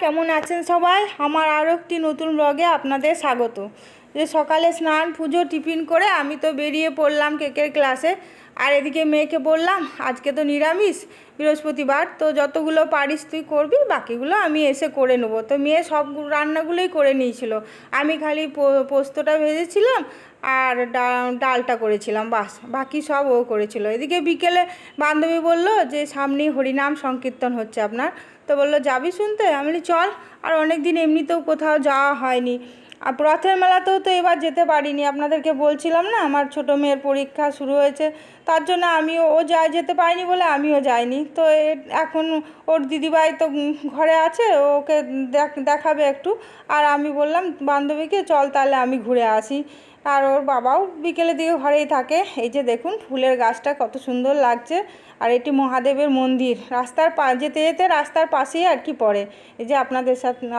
কেমন আছেন সবাই? আমার আরও একটি নতুন ব্লগে আপনাদের স্বাগত। যে সকালে স্নান পুজো টিফিন করে আমি তো বেরিয়ে পড়লাম কেকের ক্লাসে। আর এদিকে মেয়েকে বললাম আজকে তো নিরামিষ, বৃহস্পতিবার, তো যতগুলো পারিস তুই করবি, বাকিগুলো আমি এসে করে নেবো। তো মেয়ে সব রান্নাগুলোই করে নিয়েছিল, আমি খালি পোস্তটা ভেজেছিলাম আর ডালটা করেছিলাম, বাস বাকি সব ও করেছিল। এদিকে বিকেলে বান্ধবী বলল যে সামনেই হরিনাম সংকীর্তন হচ্ছে আপনার, তো বললো যাবি শুনতে? আমি বলি চল। আর অনেক দিন এমনিতেও কোথাও যাওয়া হয়নি, আর রথের মেলাতেও তো এবার যেতে পারিনি, আপনাদেরকে বলছিলাম না আমার ছোটো মেয়ের পরীক্ষা শুরু হয়েছে, তার জন্য আমিও যেতে পারিনি বলে আমিও যাইনি। তো এখন ওর দিদিভাই তো ঘরে আছে, ওকে দেখাবে একটু। আর আমি বললাম বান্ধবীকে চল তাহলে আমি ঘুরে আসি। আর ওর বাবাও বিকেলের দিকে ঘরেই থাকে। এই যে দেখুন ফুলের গাছটা কত সুন্দর লাগছে। আর এটি মহাদেবের মন্দির, রাস্তার যেতে যেতে রাস্তার পাশেই আর কি পড়ে। এই যে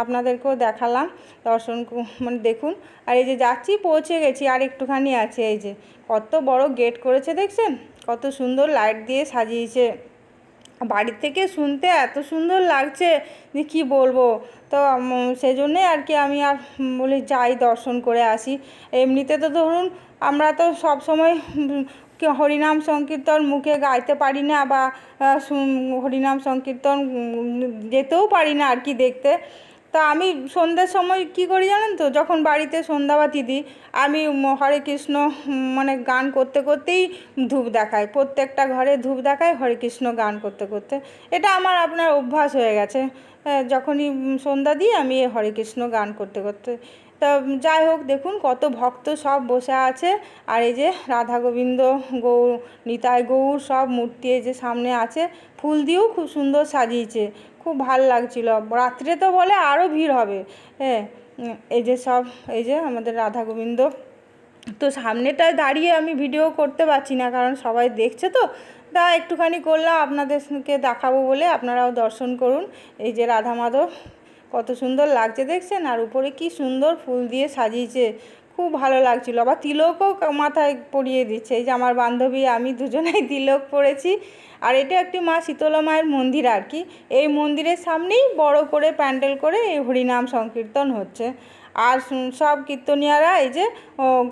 আপনাদেরকেও দেখালাম, দর্শন মানে দেখুন। আর এই যে যাচ্ছি, পৌঁছে গেছি, আর একটুখানি আছে। এই যে কত বড় গেট করেছে দেখছেন, কত সুন্দর লাইট দিয়ে সাজিয়েছে। বাড়ির থেকে শুনতে এত সুন্দর লাগছে যে কী বলবো। তো সেই জন্যে আর কি আমি আর বলি যাই দর্শন করে আসি। এমনিতে তো ধরুন আমরা তো সব সময় হরিনাম সংকীর্তন মুখে গাইতে পারি না, বা হরিনাম সংকীর্তন যেতেও পারি না আর কি দেখতে। তা আমি সন্ধ্যের সময় কি করি জানেন তো, যখন বাড়িতে সন্ধ্যাবাতি দিই আমি হরে কৃষ্ণ মানে গান করতে করতেই ধূপ দেখাই, প্রত্যেকটা ঘরে ধূপ দেখাই হরে কৃষ্ণ গান করতে করতে। এটা আমার আপনার অভ্যাস হয়ে গেছে, যখনই সন্ধ্যা দিই আমি হরে কৃষ্ণ গান করতে করতে। তা যাই হোক, দেখুন কত ভক্ত সব বসে আছে। আর এই যে রাধা গোবিন্দ, গৌর নিতাই গৌর সব মূর্তি এই যে সামনে আছে, ফুল দিয়েও খুব সুন্দর সাজিয়েছে, খুব ভাল লাগছিল। রাত্রে তো বলে আরও ভিড় হবে। হ্যাঁ, এই যে সব এই যে আমাদের রাধা গোবিন্দ। তো সামনেটায় দাঁড়িয়ে আমি ভিডিও করতে পারছি না, কারণ সবাই দেখছে তো, তা একটুখানি করলাম আপনাদেরকে দেখাবো বলে। আপনারাও দর্শন করুন। এই যে রাধা মাধব কত সুন্দর লাগছে দেখছেন, আর উপরে কি সুন্দর ফুল দিয়ে সাজিয়েছে, খুব ভালো লাগছিল। আবার তিলকও মাথায় পরিয়ে দিচ্ছে। এই যে আমার বান্ধবী আমি দুজনেই তিলক পরেছি। আর এটা একটি মা শীতলা মায়ের মন্দির আর কি। এই মন্দিরের সামনেই বড় করে প্যান্ডেল করে এই হরিনাম সংকীর্তন হচ্ছে। আর সব কীর্তনিয়ারা এই যে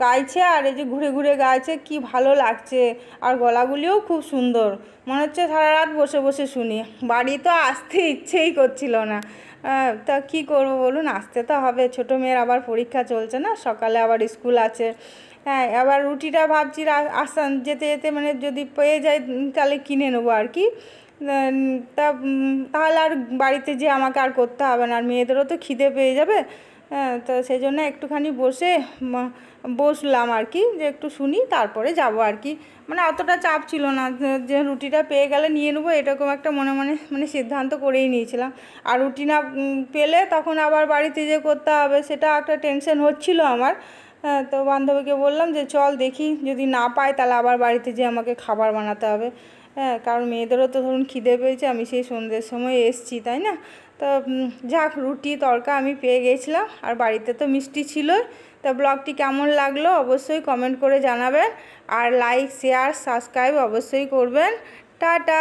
গাইছে, আর এই যে ঘুরে ঘুরে গাইছে, কি ভালো লাগছে। আর গলাগুলিও খুব সুন্দর, মনে হচ্ছে সারা রাত বসে বসে শুনি। বাড়ি তো আসতে ইচ্ছেই করছিল না। তা কী করবো বলুন, আসতে তো হবে, ছোটো মেয়ের আবার পরীক্ষা চলছে না, সকালে আবার স্কুল আছে। হ্যাঁ, আবার রুটিটা ভাবছি আসান যেতে যেতে মানে যদি পেয়ে যাই তাহলে কিনে নেবো আর কি। তাহলে আর বাড়িতে যে আমাকে আর করতে হবে না, আর মেয়েদেরও তো খিদে পেয়ে যাবে। হ্যাঁ, তো সেই জন্য একটুখানি বসলাম আর কি, যে একটু শুনি তারপরে যাব আর কি। মানে অতটা চাপ ছিল না যে রুটিটা পেয়ে গেলে নিয়ে নেবো, এরকম একটা মনে মনে মানে সিদ্ধান্ত করেই নিয়েছিলাম। আর রুটি না পেলে তখন আবার বাড়িতে যে করতে হবে, সেটা একটা টেনশন হচ্ছিল আমার। হ্যাঁ, তো বান্ধবীকে বললাম যে চল দেখি, যদি না পাই তাহলে আবার বাড়িতে যেয়ে আমাকে খাবার বানাতে হবে। হ্যাঁ, কারণ মেয়েদেরও তো ধরুন খিদে পেয়েছে, আমি সেই সন্ধ্যের সময় এসছি, তাই না? তো যাক, রুটি তড়কা আমি পেয়ে গেছিলাম, আর বাড়িতে তো মিষ্টি ছিলই। তা ব্লগটি কেমন লাগলো অবশ্যই কমেন্ট করে জানাবেন, আর লাইক শেয়ার সাবস্ক্রাইব অবশ্যই করবেন। টাটা।